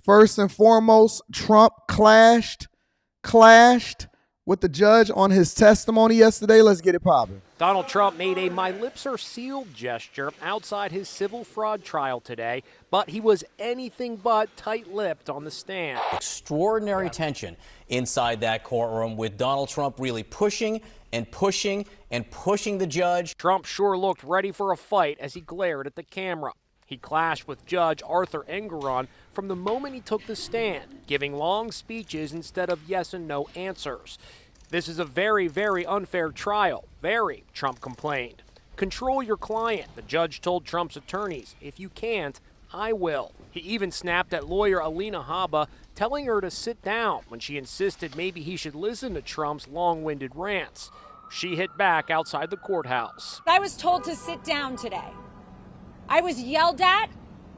First and foremost, Trump clashed with the judge on his testimony yesterday. Let's get it popping. Donald Trump made a "my lips are sealed" gesture outside his civil fraud trial today, but he was anything but tight-lipped on the stand. Extraordinary tension inside that courtroom, with Donald Trump really pushing and pushing and pushing the judge. Trump sure looked ready for a fight as he glared at the camera. He clashed with Judge Arthur Engoron from the moment he took the stand, giving long speeches instead of yes and no answers. This is a very, very unfair trial. Very, Trump complained. Control your client, the judge told Trump's attorneys. If you can't, I will. He even snapped at lawyer Alina Habba, telling her to sit down when she insisted maybe he should listen to Trump's long-winded rants. She hit back outside the courthouse. I was told to sit down today. I was yelled at,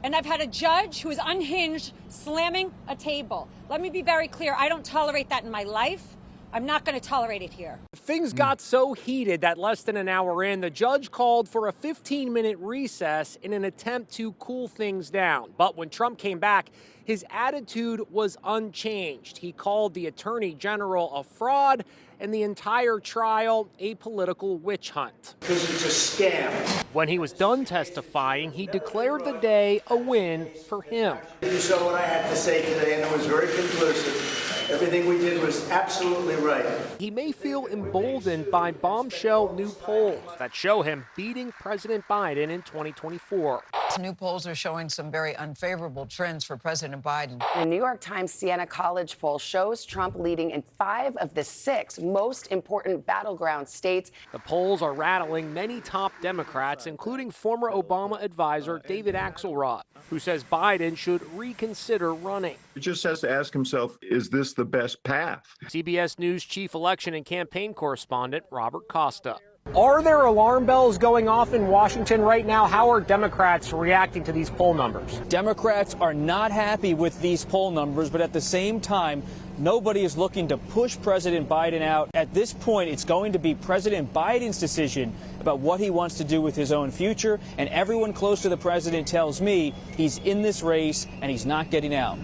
and I've had a judge who is unhinged slamming a table. Let me be very clear. I don't tolerate that in my life. I'm not going to tolerate it here. Things got so heated that less than an hour in, the judge called for a 15-minute recess in an attempt to cool things down. But when Trump came back, his attitude was unchanged. He called the attorney general a fraud and the entire trial a political witch hunt. Because it's a scam. When he was done testifying, he declared the day a win for him. You saw what I had to say today, and it was very conclusive. Everything we did was absolutely right. He may feel emboldened by bombshell new polls that show him beating President Biden in 2024. New polls are showing some very unfavorable trends for President Biden. The New York Times Siena College poll shows Trump leading in 5 of the 6 most important battleground states. The polls are rattling many top Democrats, including former Obama advisor David Axelrod, who says Biden should reconsider running. He just has to ask himself, is this the best path? CBS News chief election and campaign correspondent Robert Costa. Are there alarm bells going off in Washington right now? How are Democrats reacting to these poll numbers? Democrats are not happy with these poll numbers, but at the same time, nobody is looking to push President Biden out. At this point, it's going to be President Biden's decision about what he wants to do with his own future, and everyone close to the president tells me he's in this race and he's not getting out.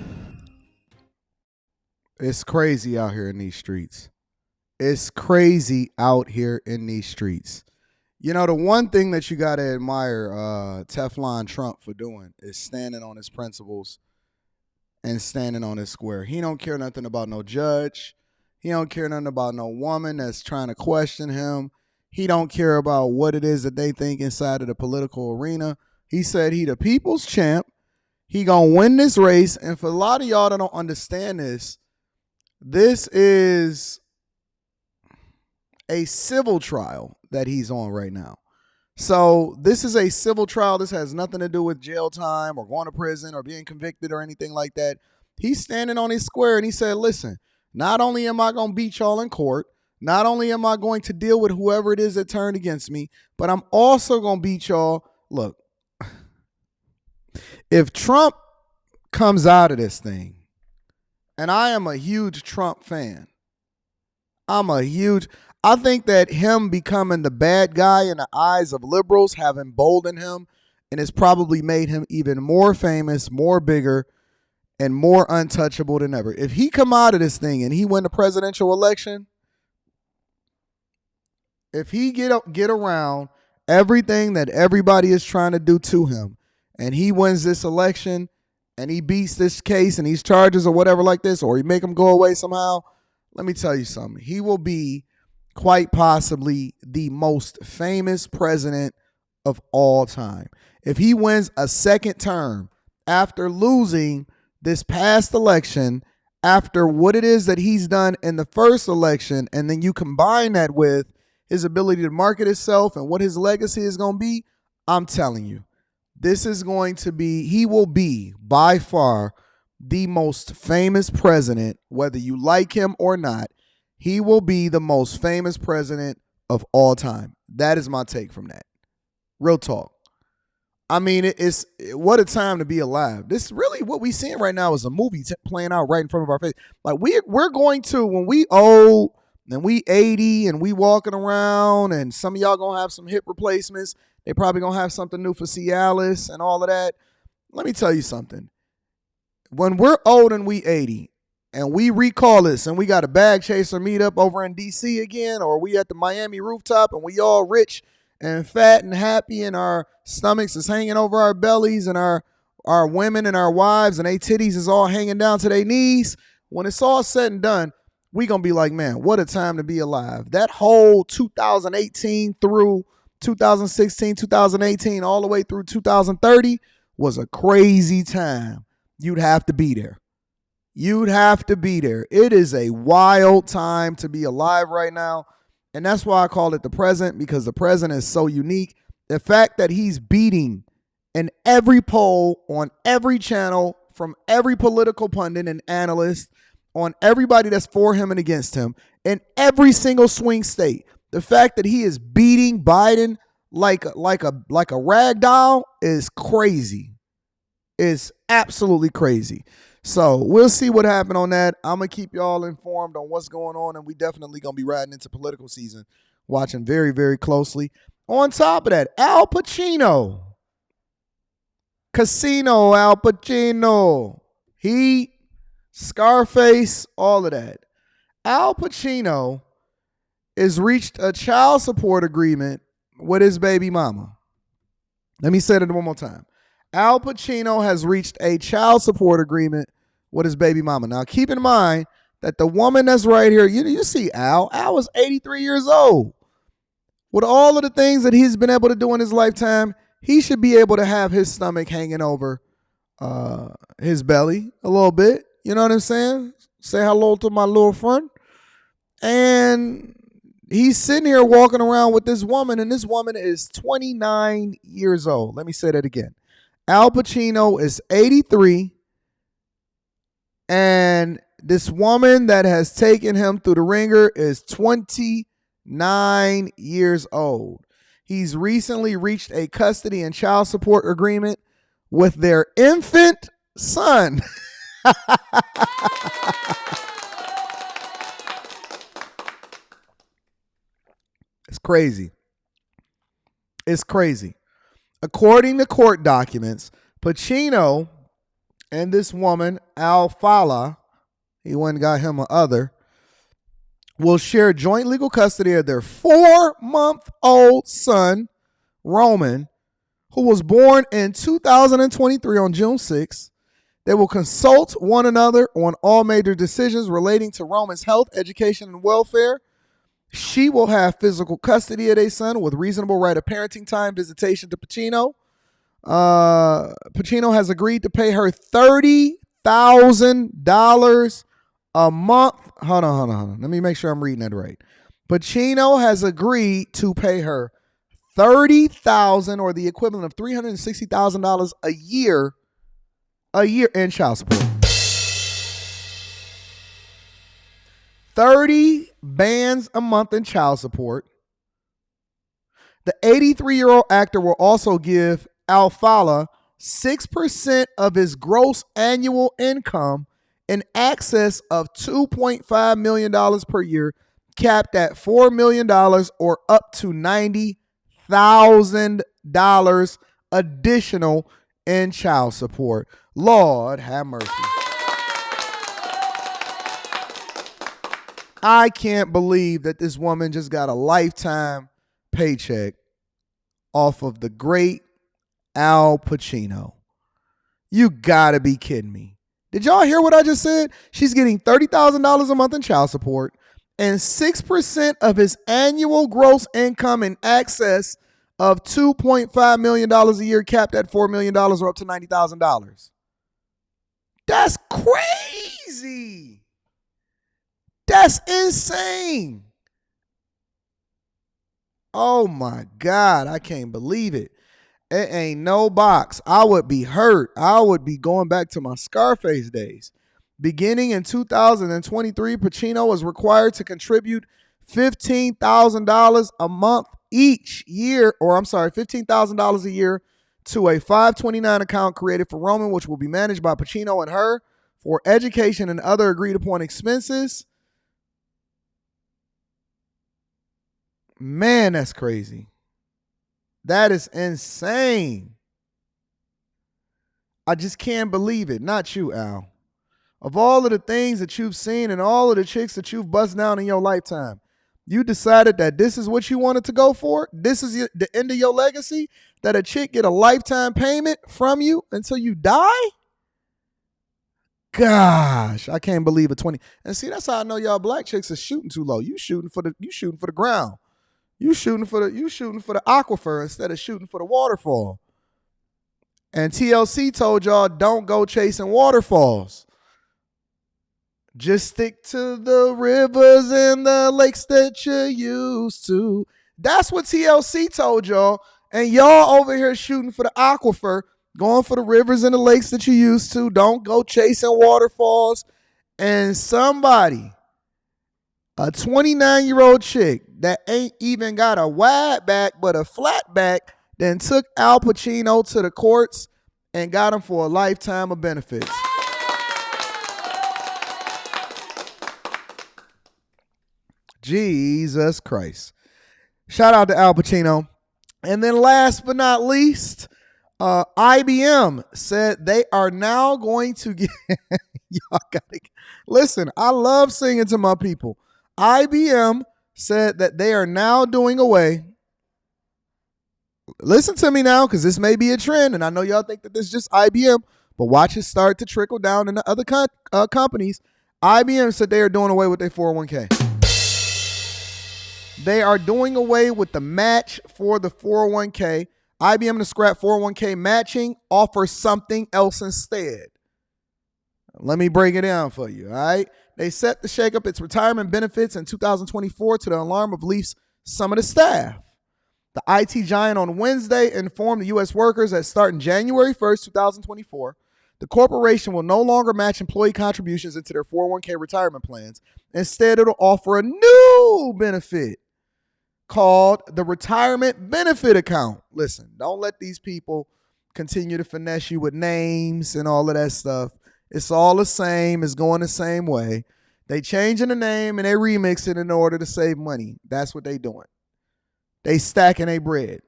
It's crazy out here in these streets. It's crazy out here in these streets. You know, the one thing that you got to admire Teflon Trump for doing is standing on his principles and standing on his square. He don't care nothing about no judge. He don't care nothing about no woman that's trying to question him. He don't care about what it is that they think inside of the political arena. He said he the people's champ. He gonna win this race. And for a lot of y'all that don't understand this, this is a civil trial that he's on right now. So this is a civil trial. This has nothing to do with jail time or going to prison or being convicted or anything like that. He's standing on his square and he said, listen, not only am I going to beat y'all in court, not only am I going to deal with whoever it is that turned against me, but I'm also going to beat y'all. Look, if Trump comes out of this thing, and I am a huge Trump fan, I think that him becoming the bad guy in the eyes of liberals have emboldened him, and it's probably made him even more famous, more bigger, and more untouchable than ever. If he come out of this thing and he win the presidential election, if he get around everything that everybody is trying to do to him, and he wins this election, and he beats this case and these charges or whatever like this, or he make him go away somehow, let me tell you something. He will be quite possibly the most famous president of all time. If he wins a second term after losing this past election, after what it is that he's done in the first election, and then you combine that with his ability to market himself and what his legacy is going to be, I'm telling you, this is going to be, he will be by far the most famous president, whether you like him or not. He will be the most famous president of all time. That is my take from that. Real talk. I mean, what a time to be alive. This really, what we seeing right now is a movie playing out right in front of our face. Like we're going to, when we old and we 80 and we walking around, and some of y'all gonna have some hip replacements. They probably gonna have something new for Cialis and all of that. Let me tell you something. when we're old and we 80 and we recall this and we got a bag chaser meetup over in DC again, or we at the Miami rooftop and we all rich and fat and happy and our stomachs is hanging over our bellies and our women and our wives and their titties is all hanging down to their knees. When it's all said and done, we going to be like, man, what a time to be alive. That whole 2018 through 2016, 2018, all the way through 2030 was a crazy time. You'd have to be there. You'd have to be there. It is a wild time to be alive right now. And that's why I call it the present, because the present is so unique. The fact that he's beating in every poll, on every channel, from every political pundit and analyst, on everybody that's for him and against him, in every single swing state. The fact that he is beating Biden like a rag doll is crazy. It's absolutely crazy. So we'll see what happened on that. I'm going to keep y'all informed on what's going on, and we definitely going to be riding into political season, watching very, very closely. On top of that, Al Pacino. Casino, Al Pacino. Heat, Scarface, all of that. Al Pacino has reached a child support agreement with his baby mama. Let me say that one more time. Al Pacino has reached a child support agreement with his baby mama. Now, keep in mind that the woman that's right here, you see Al. Al is 83 years old. With all of the things that he's been able to do in his lifetime, he should be able to have his stomach hanging over his belly a little bit. You know what I'm saying? Say hello to my little friend. And he's sitting here walking around with this woman, and this woman is 29 years old. Let me say that again. Al Pacino is 83, and this woman that has taken him through the ringer is 29 years old. He's recently reached a custody and child support agreement with their infant son. It's crazy. It's crazy. According to court documents, Pacino and this woman, Al-Fala, he went and got him a other, will share joint legal custody of their 4-month-old son, Roman, who was born in 2023 on June 6th. They will consult one another on all major decisions relating to Roman's health, education, and welfare. She will have physical custody of their son with reasonable right of parenting time visitation to Pacino. Pacino has agreed to pay her $30,000 a month. Hold on. Let me make sure I'm reading that right. Pacino has agreed to pay her $30,000 or the equivalent of $360,000 a year in child support. 30 bands a month in child support. The 83-year-old actor will also give Al-Fala 6% of his gross annual income in excess of $2.5 million per year, capped at $4 million or up to $90,000 additional in child support. Lord have mercy. I can't believe that this woman just got a lifetime paycheck off of the great Al Pacino. You gotta be kidding me. Did y'all hear what I just said? She's getting $30,000 a month in child support and 6% of his annual gross income in excess of $2.5 million a year, capped at $4 million or up to $90,000. That's crazy. That's insane. Oh my God, I can't believe it. It ain't no box. I would be hurt. I would be going back to my Scarface days. Beginning in 2023, Pacino was required to contribute $15,000 a month each year, $15,000 a year to a 529 account created for Roman, which will be managed by Pacino and her for education and other agreed upon expenses. Man, that's crazy. That is insane. I just can't believe it. Not you, Al. Of all of the things that you've seen and all of the chicks that you've buzzed down in your lifetime, you decided that this is what you wanted to go for? This is the end of your legacy? That a chick get a lifetime payment from you until you die? Gosh, I can't believe a 20. And see, that's how I know y'all black chicks are shooting too low. You shooting for the ground. You shooting for the aquifer instead of shooting for the waterfall. And TLC told y'all don't go chasing waterfalls. Just stick to the rivers and the lakes that you're used to. That's what TLC told y'all. And y'all over here shooting for the aquifer, going for the rivers and the lakes that you used to. Don't go chasing waterfalls. And somebody, a 29-year-old chick that ain't even got a wide back but a flat back, then took Al Pacino to the courts and got him for a lifetime of benefits. Jesus Christ. Shout out to Al Pacino. And then last but not least, IBM said they are now going to get y'all gotta listen, I love singing to my people. IBM said that they are now doing away. Listen to me now, because this may be a trend, and I know y'all think that this is just IBM, but watch it start to trickle down into other companies. IBM said they are doing away with their 401k. They are doing away with the match for the 401k. IBM to scrap 401k matching, offers something else instead. Let me break it down for you, all right? They set to shake up its retirement benefits in 2024 to the alarm of least some of the staff. The IT giant on Wednesday informed the U.S. workers that starting January 1st, 2024, the corporation will no longer match employee contributions into their 401k retirement plans. Instead, it'll offer a new benefit called the Retirement Benefit Account. Listen, don't let these people continue to finesse you with names and all of that stuff. It's all the same. It's going the same way. They changing the name and they remix it in order to save money. That's what they doing. They stacking their bread.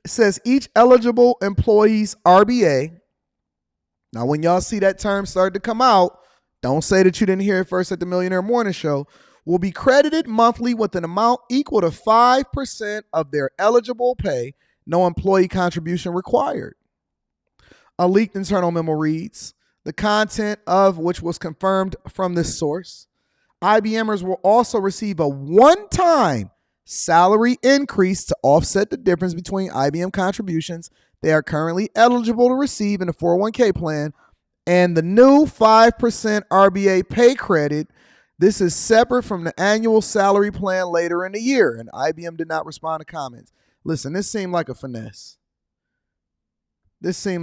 It says each eligible employee's RBA. Now, when y'all see that term start to come out, don't say that you didn't hear it first at the Millionaire Morning Show, will be credited monthly with an amount equal to 5% of their eligible pay, no employee contribution required. A leaked internal memo reads, the content of which was confirmed from this source. IBMers will also receive a one-time salary increase to offset the difference between IBM contributions they are currently eligible to receive in the 401k plan and the new 5% RBA pay credit. This is separate from the annual salary plan later in the year, and IBM did not respond to comments. Listen, this seemed like a finesse. They say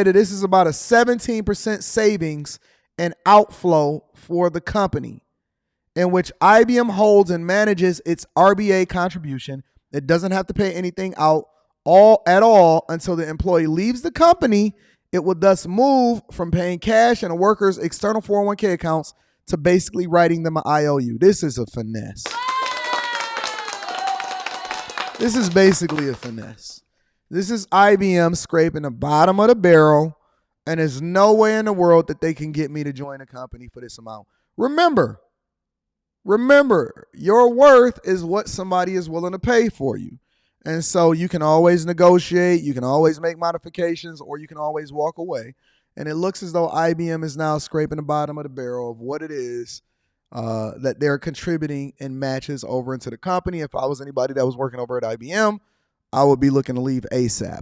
that this is about a 17% savings and outflow for the company, in which IBM holds and manages its RBA contribution. It doesn't have to pay anything out at all until the employee leaves the company. It would thus move from paying cash in a worker's external 401k accounts to basically writing them an IOU. This is a finesse. This is basically a finesse. This is IBM scraping the bottom of the barrel, and there's no way in the world that they can get me to join a company for this amount. Remember, your worth is what somebody is willing to pay for you. And so you can always negotiate, you can always make modifications, or you can always walk away. And it looks as though IBM is now scraping the bottom of the barrel of what it is that they're contributing in matches over into the company. If I was anybody that was working over at IBM, I would be looking to leave ASAP.